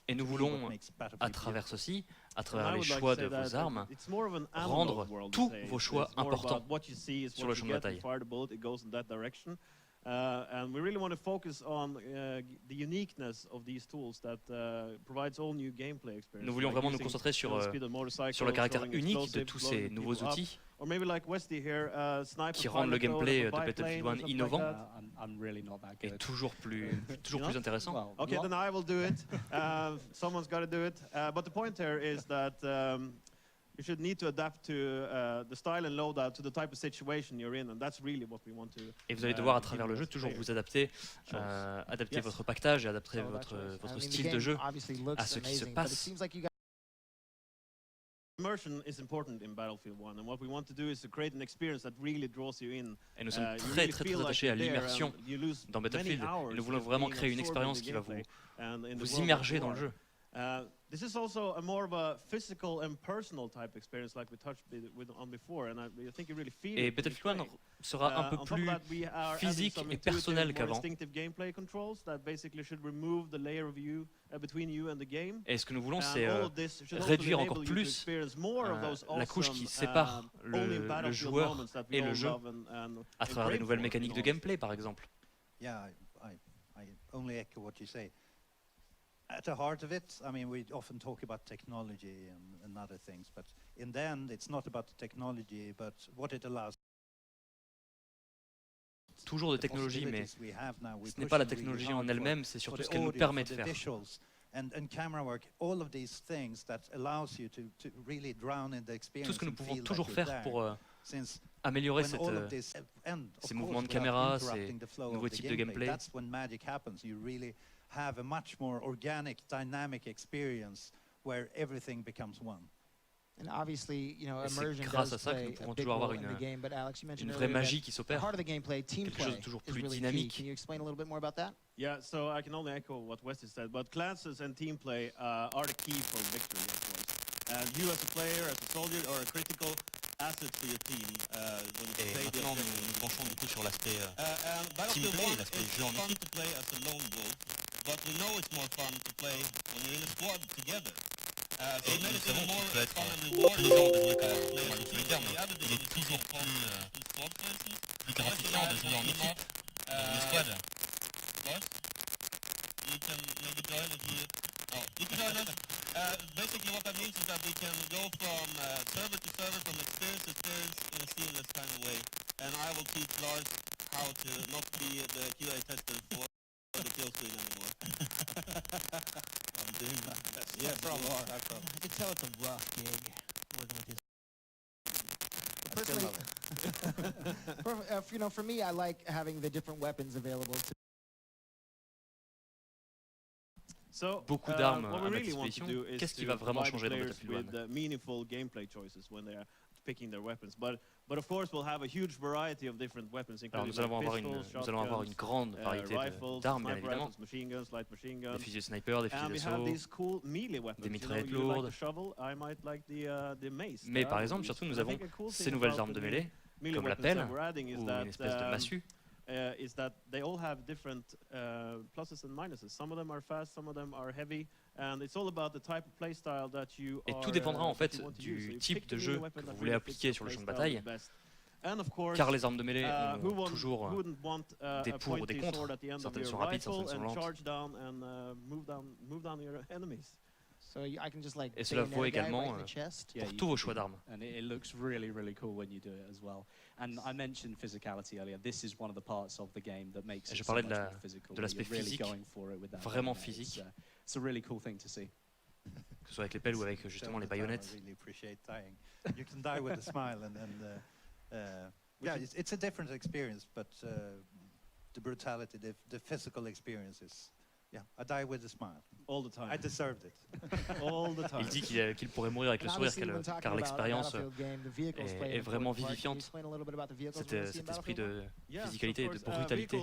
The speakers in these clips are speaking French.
Et nous voulons, à travers ceci, à travers les choix de vos armes, rendre tous vos choix importants sur le champ de bataille. And we really want to focus on the uniqueness of these tools that provides all new gameplay experiences. Nous voulions vraiment nous concentrer sur le caractère unique de tous ces nouveaux outils qui rendent le gameplay de Battlefield 1 innovant et toujours plus intéressant. Okay, then I will do it. Someone's got to do it. But the point here is that you should need to adapt to the style and loadout to the type of situation you're in, and that's really what we want to. Et vous allez devoir à travers le jeu toujours vous adapter, adapter votre pactage et adapter votre style de jeu à ce qui se passe. Immersion is important in Battlefield 1, and what we want to do is to create an experience that really draws you in. Et nous sommes très attachés à l'immersion dans Battlefield. Et nous voulons vraiment créer une expérience qui va vous immerger dans le jeu. This is also a more of a physical and personal type experience like we touched on before, and I think you really feel. Et Battlefield 1 sera un peu plus physique et personnel qu'avant. Et ce que nous voulons, c'est réduire encore plus la couche qui sépare le joueur et le jeu à travers des nouvelles mécaniques de gameplay, par exemple. Yeah, I only echo what you say. At the heart of it, I mean, we often talk about technology and other things, but in the end, it's not about the technology, but what it allows. Toujours de technologie, mais ce n'est pas la technologie en elle-même, c'est surtout ce qu'elle nous permet de faire. Tout ce que nous pouvons toujours faire pour améliorer ces mouvements de caméra, ces nouveaux types de gameplay. Have a much more organic, dynamic experience where everything becomes one. And obviously, you know, Et c'est immersion grâce does à ça que play nous pourrons a big toujours avoir role in the game, but Alex, you mentioned une vraie earlier magie that qui s'opère, part of the gameplay, team quelque chose play, de toujours is plus really dynamique. key. Can you explain a little bit more about that? Yeah, so I can only echo what Wesley said, but classes and team play are the key for victory, of course. And you as a player, as a soldier, are a critical asset to your team when you play the objective. Nous penchons du coup sur l'aspect team play, l'aspect jeu en équipe. To play as a lone wolf, but we know it's more fun to play when you're in a squad together. Et nous savons qu'il peut être plaisant de jouer comme un solitaire, mais il est toujours plus gratifiant de jouer en équipe, dans une squad. You can maybe join us here. Oh, you can join us. Basically what that means is that we can go from server to server, from experience to experience in a seamless kind of way. And I will teach Lars how to not be the QA tester for the kill screen anymore. I'm doing that. Yeah, probably. I can tell it's a rough gig working with his. Personally, you know, for me, I like having the different weapons available to. So, beaucoup d'armes à ma disposition. Qu'est-ce qui va vraiment changer dans Battlefield 1? Meaningful gameplay choices when they are picking their weapons, but of course we'll have a huge variety of different weapons, including nous allons avoir une grande variété d'armes, bien évidemment. Des fusils de sniper, des fusils d'assaut, des mitraillettes lourdes. Mais par exemple, surtout, nous avons ces nouvelles armes de mêlée, comme la pelle ou une espèce de massue. Is that they all have different pluses and minuses. Some of them are fast, some of them are heavy, and it's all about the type of playstyle that you are. Et tout dépendra en fait du type de jeu que vous voulez appliquer sur le champ de bataille. Car les armes de mêlée ont toujours des pour ou des contre. Certaines sont rapides, certaines sont lentes. Et cela vaut également pour tous vos choix d'armes. And it looks really, really cool when you do it as well. And I mentioned physicality earlier. This is one of the parts of the game that makes it so much more physical. De l'aspect physique, vraiment physique. It's a really cool thing to see. Que ce soit avec les pelles ou avec justement les baïonnettes. You can die with a smile, and yeah, it's a different experience, but the brutality, the physical experience is. Yeah, I die with a smile. All the time. I deserved it. All the time. Il dit qu'il pourrait mourir avec le sourire car l'expérience est vraiment vivifiante. Cet esprit de physicalité et de brutalité.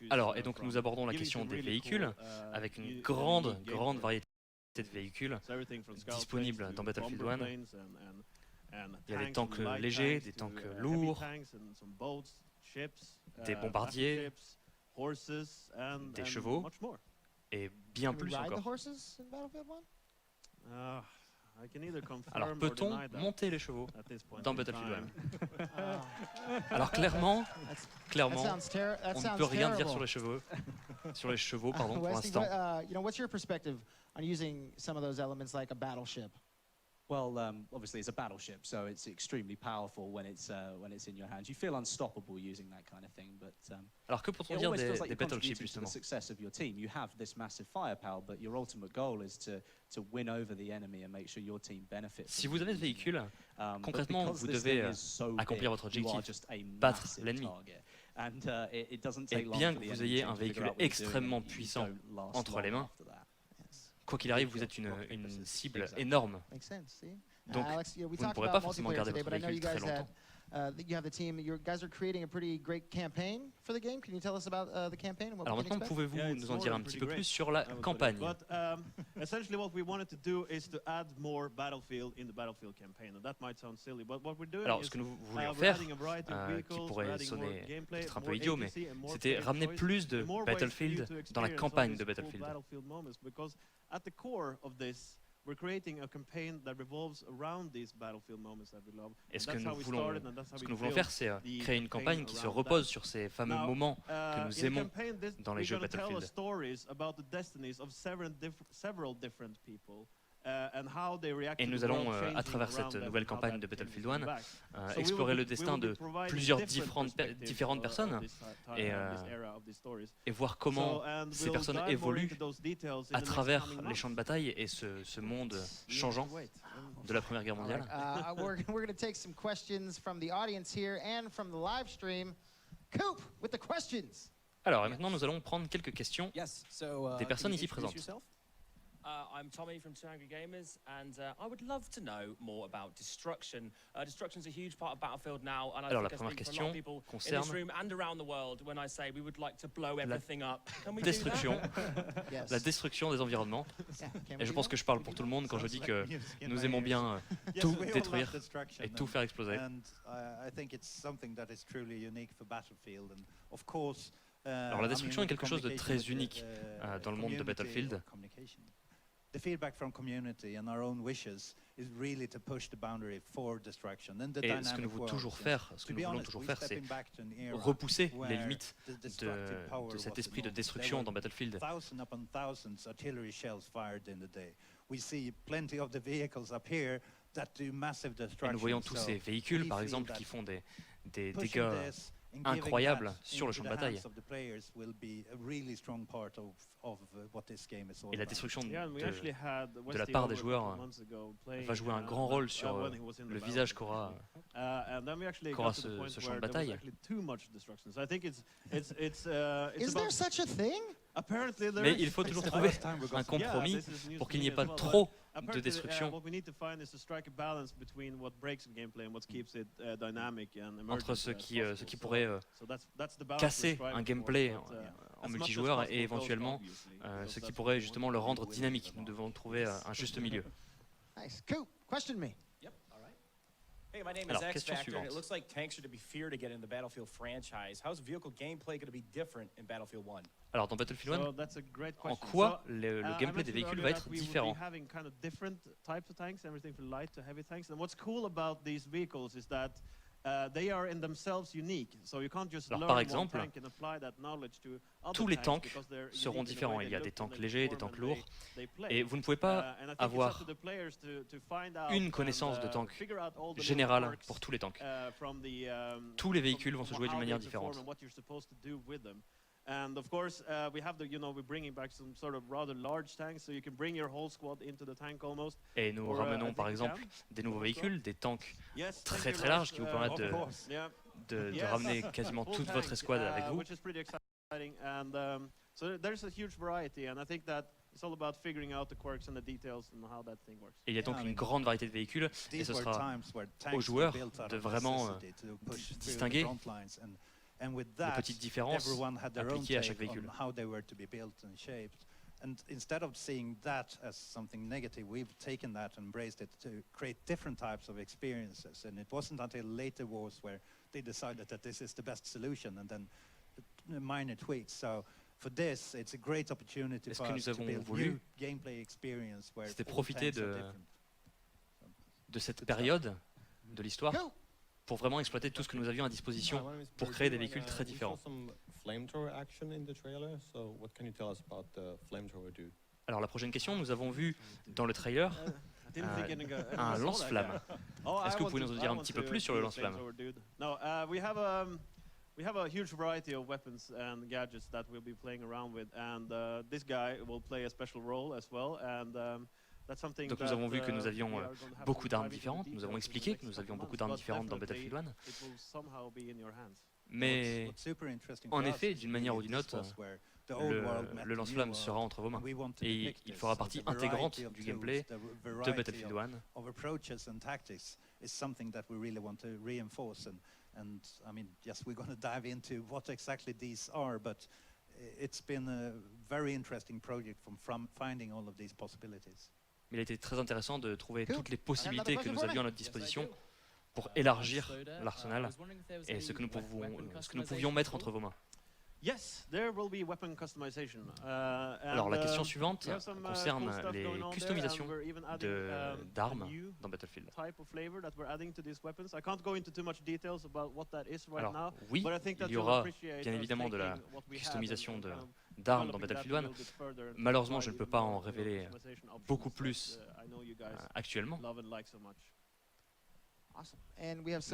Alors, et donc nous abordons la question des véhicules avec une grande variété de véhicules disponibles dans Battlefield 1. Il y a des tanks légers, des tanks lourds, des bombardiers, des chevaux, et bien plus encore. Alors peut-on monter les chevaux dans Battlefield 1? Alors clairement, on ne peut rien dire sur les chevaux, pardon, pour l'instant. What's your perspective on using some of those elements like a battleship? Well, obviously it's a battleship, so it's extremely powerful when it's in your hands. You feel unstoppable using that kind of thing, but alors que peut-on dire des battleships justement? The success of your team, you have this massive firepower, but your ultimate goal is to win over the enemy and make sure your team benefits. Si vous avez ce véhicule, concrètement, vous devez accomplir votre objectif, battre l'ennemi. Et bien que vous ayez un véhicule extrêmement puissant entre les mains, quoi qu'il arrive, vous êtes une cible énorme. Donc, vous ne pourrez pas forcément garder votre véhicule très longtemps. You have the team. You guys are creating a pretty great campaign for the game. Can you tell us about the campaign and what Alors we can maintenant, expect? pouvez-vous nous en dire un petit peu plus sur la campagne? But essentially, what we wanted to do is to add more battlefield in the battlefield campaign. And that might sound silly, but what we're doing Alors, is ce que nous voulions faire, qui pourrait sonner peut-être un peu idiot, mais c'était ramener plus de Battlefield dans la campagne de Battlefield. Because at the core of this, we're creating a campaign that revolves around these battlefield moments that we love. Et ce que nous voulons faire, c'est créer une campagne qui se repose sur ces fameux moments que nous aimons dans les jeux Battlefield. Et nous allons, à travers cette nouvelle campagne de Battlefield 1, explorer le destin de plusieurs différentes personnes et voir comment ces personnes évoluent à travers les champs de bataille et ce monde changeant de la Première Guerre mondiale. We're going to take some questions from the audience here and from the live stream. Coop, with the questions. Alors, et maintenant, nous allons prendre quelques questions des personnes ici présentes. I'm Tommy from Two Angry Gamers, and I would love to know more about destruction. Destruction is a huge part of Battlefield now, and I think I speak for a lot of people in this room and around the world when I say we would like to blow everything up. Can we do that? La destruction des environnements. Et je pense que je parle pour tout le monde quand je dis que nous aimons bien tout détruire et tout faire exploser. Alors la destruction est quelque chose de très unique dans le monde de Battlefield. The feedback from community and our own wishes is really to push the boundary for destruction. Et ce que nous voulons toujours faire, c'est repousser les limites de cet esprit de destruction dans Battlefield. Thousands upon thousands artillery shells fired in the day. We see plenty of the vehicles up here that do massive destruction. Et nous voyons tous ces véhicules, par exemple, qui font des dégâts incroyable sur le champ de bataille. Et la destruction de la part des joueurs va jouer un grand rôle sur le visage qu'aura ce champ de bataille. Is there such a thing? Mais il faut toujours trouver un compromis pour qu'il n'y ait pas trop de destruction entre ce qui pourrait casser un gameplay en multijoueur et éventuellement ce qui pourrait justement le rendre dynamique. Nous devons trouver un juste milieu. Nice. Cool. Question me. Hey, my name is X Factor, and it looks like tanks are to be feared again in the Battlefield franchise. How's vehicle gameplay going to be different in Battlefield 1? Alors dans Battlefield 1, en quoi le gameplay des véhicules va être différent? Alors par exemple, tous les tanks seront différents. Il y a des tanks légers, des tanks lourds, et vous ne pouvez pas avoir une connaissance de tank générale pour tous les tanks. Tous les véhicules vont se jouer d'une manière différente. And of course, we have we're bringing back some sort of rather large tanks, so you can bring your whole squad into the tank almost. Et nous ramenons par exemple des nouveaux véhicules, des tanks très très larges qui vous permettent de ramener quasiment toute votre escouade avec vous. Which is pretty exciting, and so there's a huge variety, and I think that it's all about figuring out the quirks and the details and how that thing works. Et il y a donc une grande variété de véhicules, et ce sera aux joueurs de vraiment distinguer les petites différences appliquées à chaque véhicule. And instead of seeing that as something negative, we've taken that and embraced it to create different types of experiences. And it wasn't until later wars where they decided that this is the best solution, and then minor tweaks. So for this, it's a great opportunity for us to build new gameplay experience where c'était profiter de cette période de l'histoire pour vraiment exploiter tout ce que nous avions à disposition pour créer des véhicules très différents. Alors la prochaine question, nous avons vu dans le trailer un lance-flamme. Est-ce que vous pouvez nous en dire un petit peu plus sur le lance-flamme? We have a huge variety of weapons and gadgets that we'll be playing around with, and this guy will play a special role as well. And donc nous avons vu que nous avions beaucoup d'armes différentes, nous avons expliqué que nous avions beaucoup d'armes différentes dans Battlefield 1. Mais en effet, d'une manière ou d'une autre, le lance-flamme sera entre vos mains. Et il fera partie intégrante du gameplay de Battlefield 1. And I mean, yes, we're going to dive into what exactly these are, but it's been a very interesting project from finding all of these possibilities. Mais il a été très intéressant de trouver toutes les possibilités que nous avions à notre disposition pour élargir l'arsenal et ce que nous pouvions mettre entre vos mains. Yes, there will be weapon customization. Alors la question suivante concerne les customisations d'armes dans Battlefield. Alors oui, il y aura bien évidemment de la customisation d'armes dans Battlefield 1. Malheureusement, je ne peux pas en révéler beaucoup plus actuellement.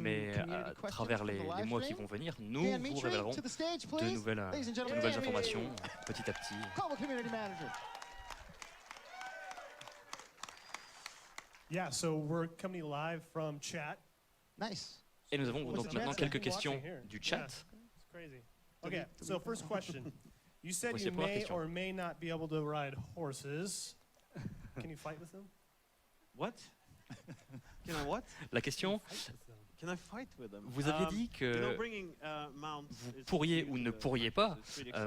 Mais à travers les mois qui vont venir, nous vous révélerons de nouvelles informations petit à petit. Yeah, so we're coming live from chat. Nice. Et nous avons donc maintenant quelques questions du chat. Okay, so first question. You said you may or may not be able to ride horses. Can you fight with them? What? Can I what? La question, Can I fight with them? Vous aviez dit que vous pourriez ou ne pourriez pas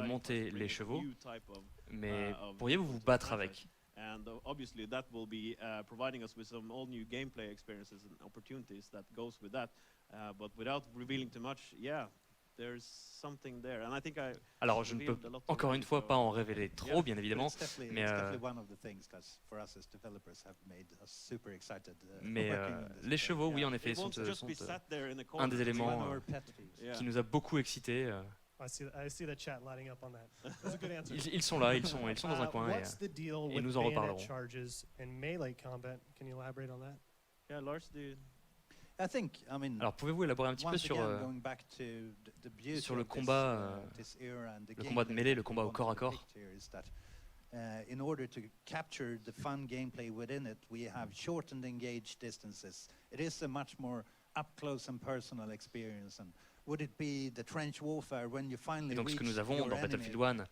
monter les chevaux, mais pourriez-vous vous battre avec? And obviously that will be providing us with some all new gameplay experiences and opportunities that goes with that. But without revealing too much, yeah, there's something there. And I think alors je ne peux encore une fois pas en révéler trop, bien évidemment, mais les chevaux, oui, en effet, sont un des éléments qui nous a beaucoup excités. Ils sont là, ils sont dans un coin et nous en reparlerons. Alors pouvez-vous élaborer un petit peu sur le combat de mêlée, le combat au corps à corps? In order to capture the fun gameplay within it, we have shortened engaged distances. It is a much more up close and personal experience. And would it be the trench warfare when you finally donc ce que nous avons dans Battlefield 1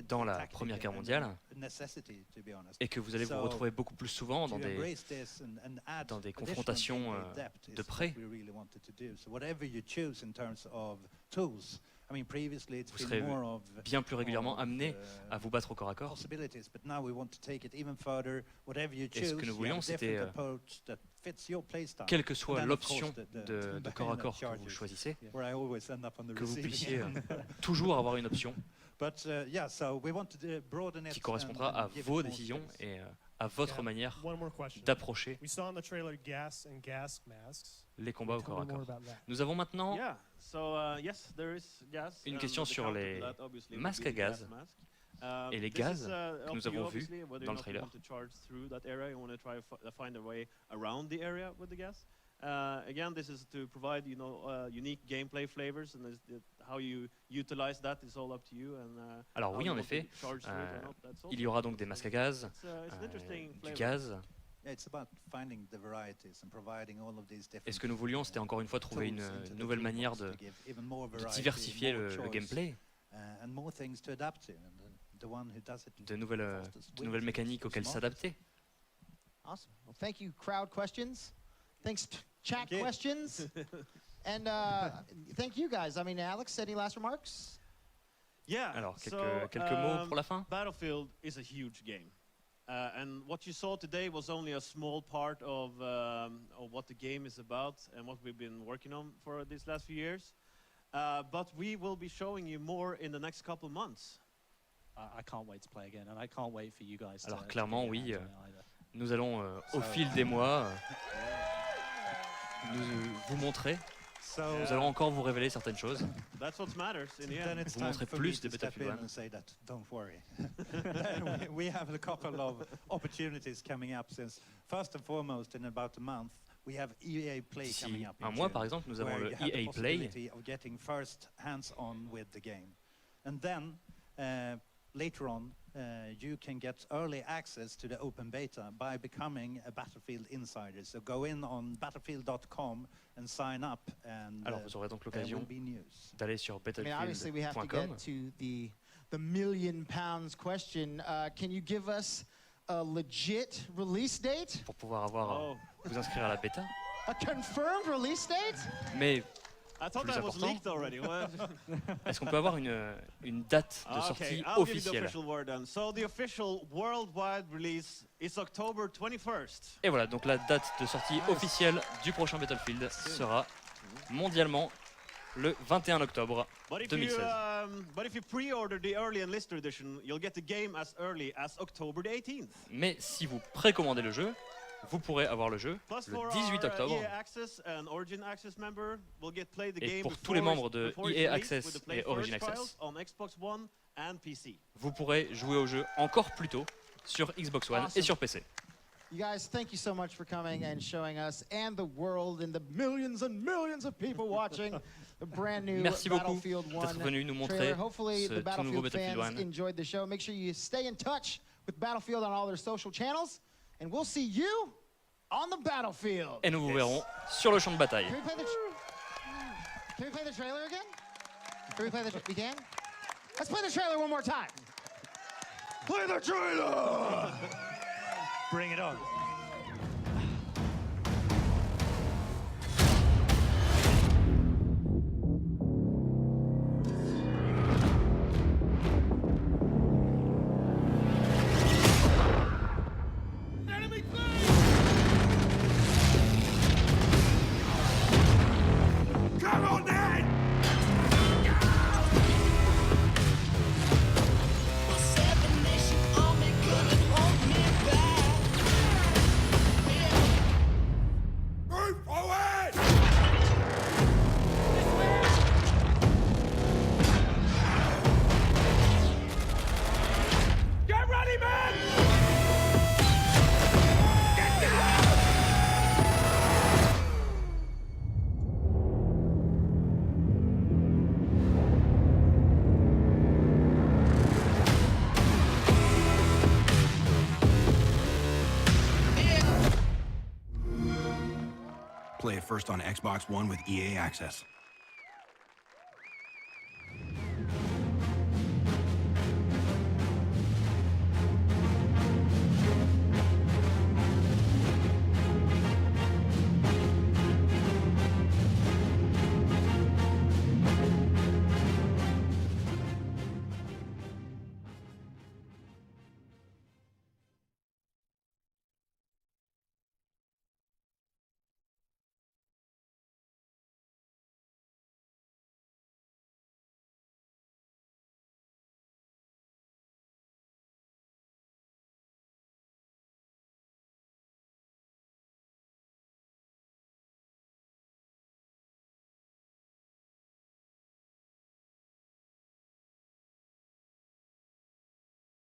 dans la Première Guerre mondiale et que vous allez vous retrouver beaucoup plus souvent dans des confrontations de près. Vous serez bien plus régulièrement amené à vous battre au corps à corps. Et ce que nous voulions, c'était, quelle que soit l'option de corps à corps que vous choisissez, que vous puissiez toujours avoir une option qui correspondra à vos décisions et à votre manière d'approcher les combats au corps à corps. Nous avons maintenant une question sur les masques à gaz et les gaz que nous avons vus dans le trailer. Again, this is to provide, unique gameplay flavors, and how you utilize that is all up to you. Alors oui, en effet, il y aura donc des masques à gaz, du gaz. Et ce que nous voulions, c'était encore une fois trouver une nouvelle manière de diversifier le gameplay, de nouvelles mécaniques auxquelles s'adapter. Awesome. Well, thank you, crowd questions. Thanks, chat questions. And thank you guys. I mean, Alex, any last remarks? Yeah. Alors, quelques mots pour la fin. Battlefield is a huge game. And what you saw today was only a small part of what the game is about and what we've been working on for these last few years. But we will be showing you more in the next couple of months. I can't wait to play again, and I can't wait for you guys. Alors clairement, oui, nous allons au fil des mois vous montrer. Nous allons encore vous révéler certaines choses. That's what matters in the end. Vous montrer plus de Battlefield 1. Don't worry. We have a couple of opportunities coming up since, first and foremost, in about a month, we have EA Play coming up. Un mois, par exemple, nous avons le EA Play. Of getting first hands-on with the game, and then later on, you can get early access to the open beta by becoming a Battlefield insider. So go in on battlefield.com and sign up, and alors vous aurez donc l'occasion d'aller sur battlefield.com. Obviously, we have to get to the £1 million question. Can you give us a legit release date? Pour pouvoir vous inscrire à la bêta. A confirmed release date? Mais I thought that was leaked already. Est-ce qu'on peut avoir une date de sortie officielle? So the official worldwide release is October 21st. Et voilà, donc la date de sortie officielle du prochain Battlefield sera mondialement le 21 octobre 2016. But if you pre-order the early enlister edition, you'll get the game as early as October the 18th. Mais si vous précommandez le jeu, vous pourrez avoir le jeu le 18 octobre. Et pour tous les membres de EA Access et Origin Access, vous pourrez jouer au jeu encore plus tôt sur Xbox One et sur PC. You guys, thank you so much for coming and showing us and the world and the millions and millions of people watching the brand new Battlefield 1 d'être venu nous montrer trailer. Hopefully ce the tout nouveau Battlefield Battlefield 1. fans enjoyed the show. Make sure you stay in touch with Battlefield on all their social channels. And we'll see you on the battlefield. Et nous vous verrons sur le champ de bataille. Can we play the trailer again? Can we play the we can? Let's play the trailer one more time. Play the trailer! Bring it on. Play it first on Xbox One with EA Access.